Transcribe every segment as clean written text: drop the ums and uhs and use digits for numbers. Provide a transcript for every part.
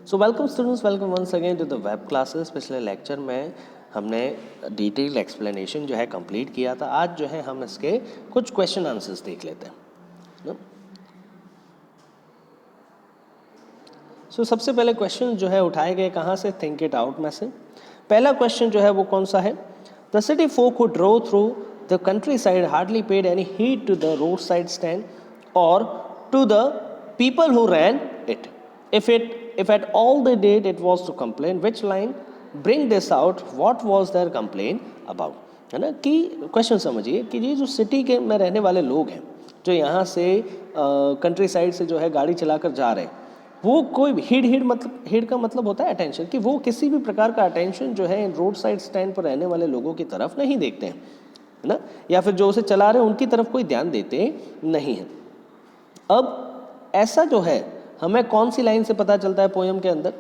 So welcome students, welcome once again to the web classes. पिछले lecture में हमने detail explanation जो है कंप्लीट किया था। आज जो है हम इसके कुछ क्वेश्चन आंसर्स देख लेते हैं। सो सबसे पहले क्वेश्चन जो है उठाए गए कहाँ से, थिंक इट आउट में से। पहला क्वेश्चन जो है वो कौन सा है? The city folk who drove through the countryside hardly paid any heed to the roadside stand or to the people who ran it. If at all they did, it was to complain. Which line bring this out? What was their complaint about? है ना कि question समझिए कि ये जो city के में रहने वाले लोग हैं, जो यहाँ से कंट्री साइड से जो है गाड़ी चलाकर जा रहे हैं, वो कोई हीड का मतलब होता है अटेंशन, कि वो किसी भी प्रकार का अटेंशन जो है इन रोड साइड स्टैंड पर रहने वाले लोगों की तरफ नहीं देखते हैं, है ना, या फिर जो उसे चला रहे हैं उनकी तरफ कोई ध्यान देते नहीं है। अब ऐसा जो है हमें कौन सी लाइन से पता चलता है पोएम के अंदर,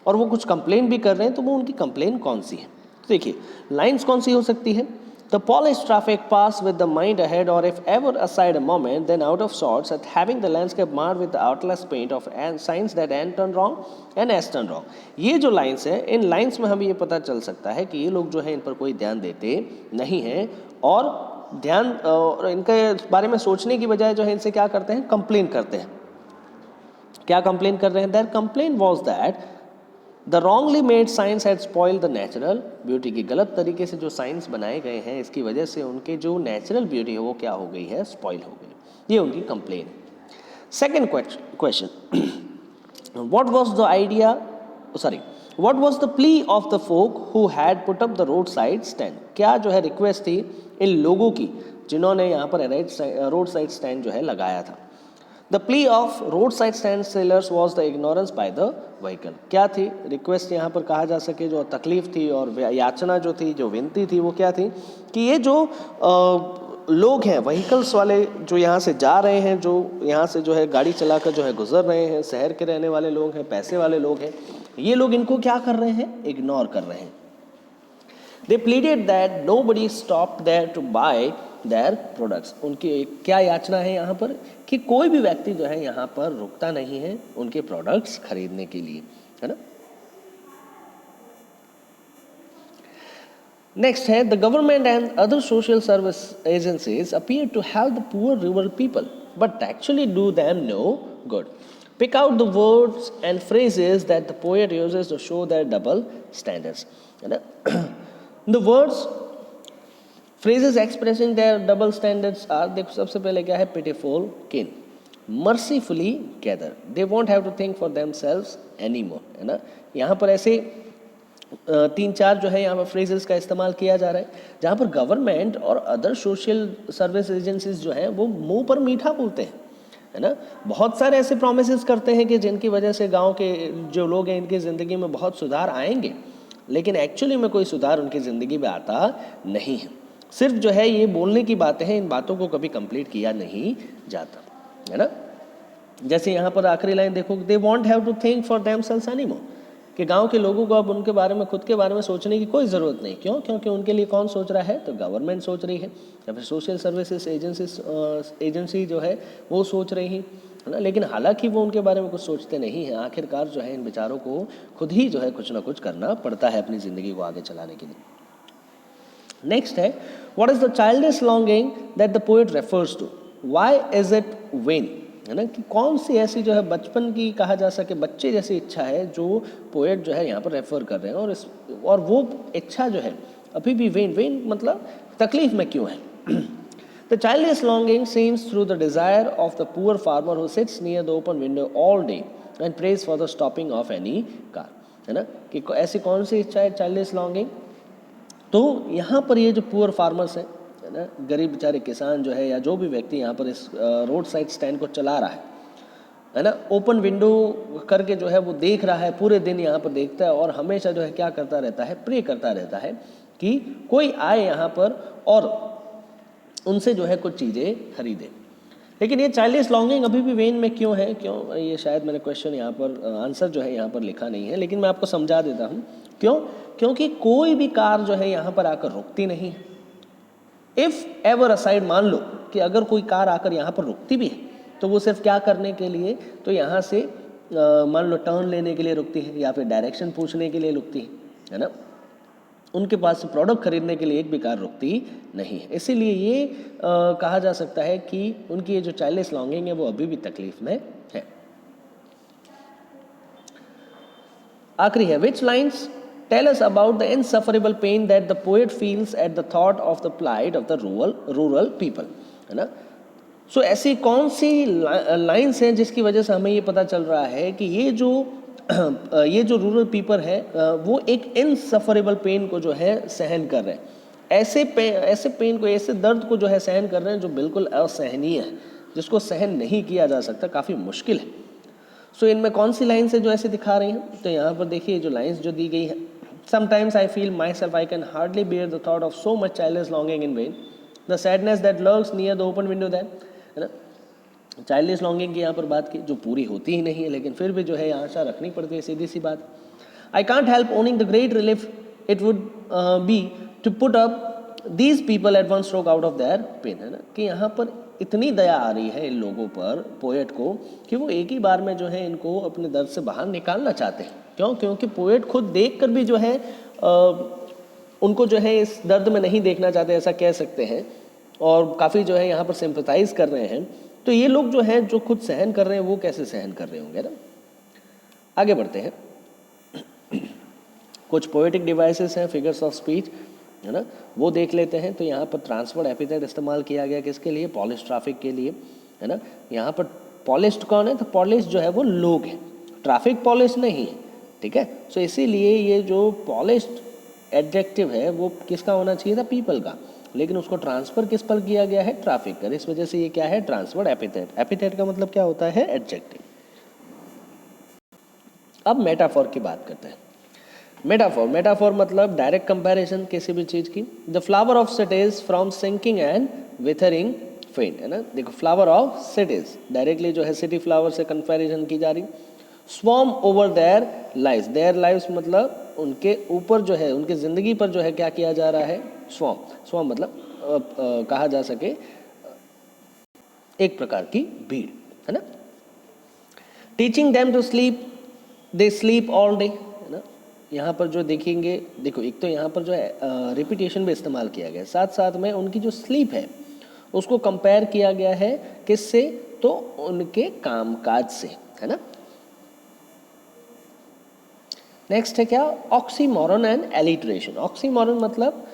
और वो कुछ कंप्लेन भी कर रहे हैं, तो वो उनकी कंप्लेन कौन सी है? तो देखिए लाइन्स कौन सी हो सकती है। The polished traffic passed with the mind ahead, or if ever aside a moment, then out of sorts, at having the landscape marred with the artless paint of signs that N turned wrong and S turned wrong. ये जो lines है, इन lines में हमें ये पता चल सकता है कि ये लोग जो है इन पर कोई ध्यान देते नहीं हैं, और ध्यान इनके बारे में सोचने की बजाय जो है इनसे क्या करते हैं, कंप्लेन करते हैं। क्या कंप्लेन कर रहे हैं? Their complaint was that the wrongly made science had spoil the natural beauty, की गलत तरीके से जो साइंस बनाए गए हैं इसकी वजह से उनके जो नेचुरल ब्यूटी है वो क्या हो गई है, स्पॉइल हो गई। ये उनकी कंप्लेन है। Second question, what was the idea, what was the plea of the folk who had put up the road side stand? क्या जो है रिक्वेस्ट थी इन लोगों की जिन्होंने यहाँ पर रोड साइड स्टैंड जो है लगाया था। The plea of roadside stand sellers was the ignorance by the vehicle. क्या थी रिक्वेस्ट यहाँ पर कहा जा सके, जो तकलीफ थी और याचना जो थी, जो विनती थी, वो क्या थी कि ये जो लोग हैं व्हीकल्स वाले, जो यहाँ से जा रहे हैं, जो यहाँ से जो है गाड़ी चलाकर जो है गुजर रहे हैं, शहर के रहने वाले लोग हैं, पैसे वाले लोग हैं, ये लोग इनको क्या कर रहे हैं, इग्नोर कर रहे हैं। They pleaded that nobody stopped there to buy their products. उनकी क्या याचना है यहाँ पर कि कोई भी व्यक्ति जो है यहाँ पर रुकता नहीं है उनके प्रोडक्ट्स खरीदने के लिए, है ना। नेक्स्ट है, the government and other social service agencies appear to help the poor rural people but actually do them no good. Pick out the words and phrases that the poet uses to show their double standards. The words, phrases expressing their double standards are, देखो सबसे पहले क्या है, pitiful, keen, mercifully gather, they won't have to think for themselves anymore, है ना। यहाँ पर ऐसे तीन चार जो है यहाँ पर फ्रेजेस का इस्तेमाल किया जा रहा है, जहाँ पर गवर्नमेंट और अदर सोशल सर्विस एजेंसीज जो हैं वो मुंह पर मीठा बोलते हैं, है ना। बहुत सारे ऐसे प्रोमिसेस करते हैं कि जिनकी वजह से गांव के जो लोग हैं इनकी ज़िंदगी में बहुत सुधार आएंगे, लेकिन एक्चुअली में कोई सुधार उनकी ज़िंदगी में आता नहीं है। सिर्फ जो है ये बोलने की बातें हैं, इन बातों को कभी कंप्लीट किया नहीं जाता, है ना। जैसे यहाँ पर आखिरी लाइन देखो, they won't have to think for themselves anymore, कि गांव के लोगों को अब उनके बारे में, खुद के बारे में सोचने की कोई ज़रूरत नहीं। क्यों? क्योंकि उनके लिए कौन सोच रहा है, तो गवर्नमेंट सोच रही है, या फिर सोशल सर्विसेज एजेंसी जो है वो सोच रही है ना। लेकिन हालांकि वो उनके बारे में कुछ सोचते नहीं हैं। आखिरकार जो है इन बेचारों को खुद ही जो है कुछ ना कुछ करना पड़ता है अपनी ज़िंदगी को आगे चलाने के लिए। नेक्स्ट है, what is the childish longing that the poet refers to, why is it vain, है ना, कि कौन सी ऐसी जो है बचपन की कहा जा सके बच्चे जैसी इच्छा है जो पोएट जो है यहाँ पर रेफर कर रहे हैं, और वो इच्छा जो है अभी भी वेन मतलब तकलीफ में क्यों है। The childish longing seems through the desire of the poor farmer who sits near the open window all day and prays for the stopping of any car, है ना, कि ऐसी कौन सी इच्छा है चाइल्डिश लॉन्गिंग। तो यहाँ पर ये जो पुअर फार्मर्स हैं, है ना, गरीब बेचारे किसान जो है या जो भी व्यक्ति यहाँ पर इस रोड साइड स्टैंड को चला रहा है ना, ओपन विंडो करके जो है वो देख रहा है, पूरे दिन यहाँ पर देखता है और हमेशा जो है क्या करता रहता है, प्रे करता रहता है कि कोई आए यहाँ पर और उनसे जो है कुछ चीज़ें खरीदे। लेकिन ये चाइल्डिश लॉन्गिंग अभी भी वेन में क्यों है, क्यों, ये शायद मैंने क्वेश्चन यहाँ पर आंसर जो है यहाँ पर लिखा नहीं है, लेकिन मैं आपको समझा देता हूँ क्यों। क्योंकि कोई भी कार जो है यहाँ पर आकर रुकती नहीं है। इफ़ एवर असाइड, मान लो कि अगर कोई कार आकर यहाँ पर रुकती भी है तो वो सिर्फ क्या करने के लिए, तो यहाँ से मान लो टर्न लेने के लिए रुकती है या फिर डायरेक्शन पूछने के लिए रुकती है ना, उनके पास प्रोडक्ट खरीदने के लिए एक भी कार रुकती नहीं है। इसीलिए ये कहा जा सकता है कि उनकी ये जो चाइल्डलेस लॉन्गिंग है वो अभी भी तकलीफ में है। आखिरी है, which lines tell us about the insufferable pain that the poet feels at the thought of the plight of the rural people, है ना। सो ऐसी कौन सी लाइन्स हैं जिसकी वजह से हमें ये पता चल रहा है कि ये जो रूरल पीपल है वो एक इनसफरेबल पेन को जो है सहन कर रहे हैं, ऐसे पेन को, ऐसे दर्द को जो है सहन कर रहे हैं जो बिल्कुल असहनीय है, जिसको सहन नहीं किया जा सकता, काफ़ी मुश्किल है। सो इनमें कौन सी लाइन्स है जो ऐसे दिखा रही हैं, तो यहाँ पर देखिए जो लाइन्स जो दी गई है, sometimes I feel myself I can hardly bear the thought of so much childless longing in vain, the sadness that lurks near the open window that, है ना। चाइल्डलेस लॉन्गिंग की यहाँ पर बात की जो पूरी होती ही नहीं है, लेकिन फिर भी जो है आशा रखनी पड़ती है, सीधी सी बात। I can't help owning the great relief it would be to put up these people at one stroke out of their pen, है ना, कि यहाँ पर इतनी दया आ रही है इन लोगों पर, पोएट को, कि वो एक ही बार में जो है इनको अपने दर्द से बाहर निकालना चाहते हैं। क्यों? क्योंकि पोएट खुद देख कर भी जो है उनको जो है इस दर्द में नहीं देखना चाहते, ऐसा कह सकते हैं, और काफ़ी जो है यहाँ पर सिंपथाइज कर रहे हैं। तो ये लोग जो हैं जो खुद सहन कर रहे हैं वो कैसे सहन कर रहे होंगे ना। आगे बढ़ते हैं, कुछ पोएटिक डिवाइसेस हैं, फिगर्स ऑफ स्पीच, है ना, वो देख लेते हैं। तो यहाँ पर ट्रांसवर्ड एपिथेट इस्तेमाल किया गया किसके लिए? पॉलिश ट्रैफिक के लिए, है ना। यहाँ पर पॉलिश्ड कौन है? तो पॉलिश जो है वो लोग हैं, ट्रैफिक पॉलिश नहीं है, ठीक है। सो इसीलिए ये जो पॉलिश्ड एडजेक्टिव है वो किसका होना चाहिए था? पीपल का, लेकिन उसको ट्रांसफर किस पर किया गया है? ट्रैफिक कर। इस वजह से ये क्या है? ट्रांसवर्ड एपिथेट। एपिथेट का मतलब क्या होता है? एडजेक्टिव। अब मेटाफोर की बात करते हैं। मेटाफोर मतलब डायरेक्ट कंपैरिजन किसी भी चीज की। The flower of cities from sinking and withering faint, है ना। देखो फ्लावर ऑफ सिटीज डायरेक्टली जो है सिटी फ्लावर से कंपैरिजन की जा रही। स्वॉर्म ओवर देयर लाइव्स मतलब उनके ऊपर जो है, उनकी जिंदगी पर जो है क्या किया जा रहा है? स्वॉर्म मतलब कहा जा सके एक प्रकार की भीड़, है ना। Teaching them to sleep, they sleep all day, है ना। यहाँ पर जो देखेंगे, देखो एक तो यहाँ पर जो है रिपीटेशन भी इस्तेमाल किया गया है, साथ साथ में उनकी जो स्लीप है उसको कंपेयर किया गया है किससे? तो उनके कामकाज से, है ना। नेक्स्ट है क्या? Oxymoron and alliteration. ऑक्सीमोरन मतलब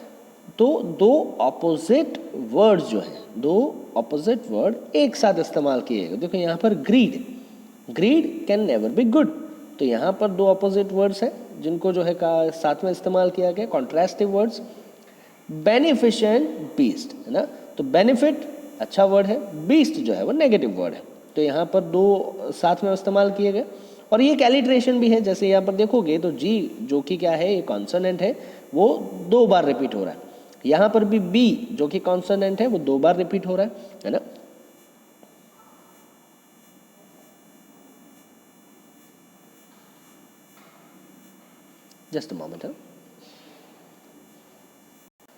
तो दो ऑपोजिट वर्ड्स जो है, दो ऑपोजिट वर्ड एक साथ इस्तेमाल किए गए। देखो यहाँ पर greed can never be good, तो यहाँ पर दो ऑपोजिट वर्ड्स हैं जिनको जो है साथ में इस्तेमाल किया गया, कॉन्ट्रास्टिव वर्ड्स। बेनिफिशिएंट बीस्ट, है ना, तो बेनिफिट अच्छा वर्ड है, बीस्ट जो है वो नेगेटिव वर्ड है, तो यहाँ पर दो साथ में इस्तेमाल किए गए। और ये एक एलिट्रेशन भी है, जैसे यहाँ पर देखोगे तो जी जो कि क्या है, ये कॉन्सोनेंट है, वो 2 बार रिपीट हो रहा है। यहाँ पर भी बी जो कि कॉन्सोनेंट है वो 2 बार रिपीट हो रहा है ना। Just a moment.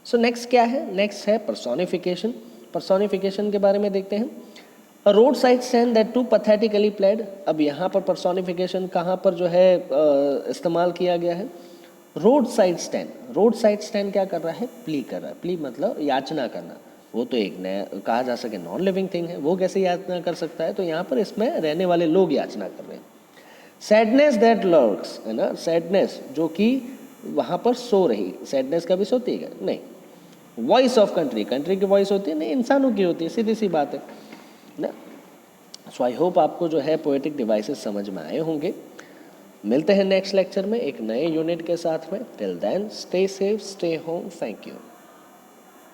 So next क्या है? नेक्स्ट है पर्सोनिफिकेशन। पर्सोनिफिकेशन के बारे में देखते हैं। A road side stand that too pathetically pled. अब यहाँ पर पर्सोनिफिकेशन कहाँ पर जो है इस्तेमाल किया गया है? Road side stand. Road side stand क्या कर रहा है? प्ली कर रहा है। प्ली मतलब याचना करना। वो तो एक नया कहा जा सके नॉन लिविंग थिंग है, वो कैसे याचना कर सकता है? तो यहाँ पर इसमें रहने वाले लोग याचना कर रहे हैं। सैडनेस दैट लर्क्स, है ना, सैडनेस जो कि वहाँ पर सो रही। सैडनेस कभी सोती है? नहीं। वॉइस ऑफ कंट्री, कंट्री की वॉइस होती है? नहीं, इंसानों की होती है, सीधी सी बात है ना। सो आई होप आपको जो है पोएटिक डिवाइसेस समझ में आए होंगे। मिलते हैं नेक्स्ट लेक्चर में एक नए यूनिट के साथ में। Till then stay safe, stay home, thank you.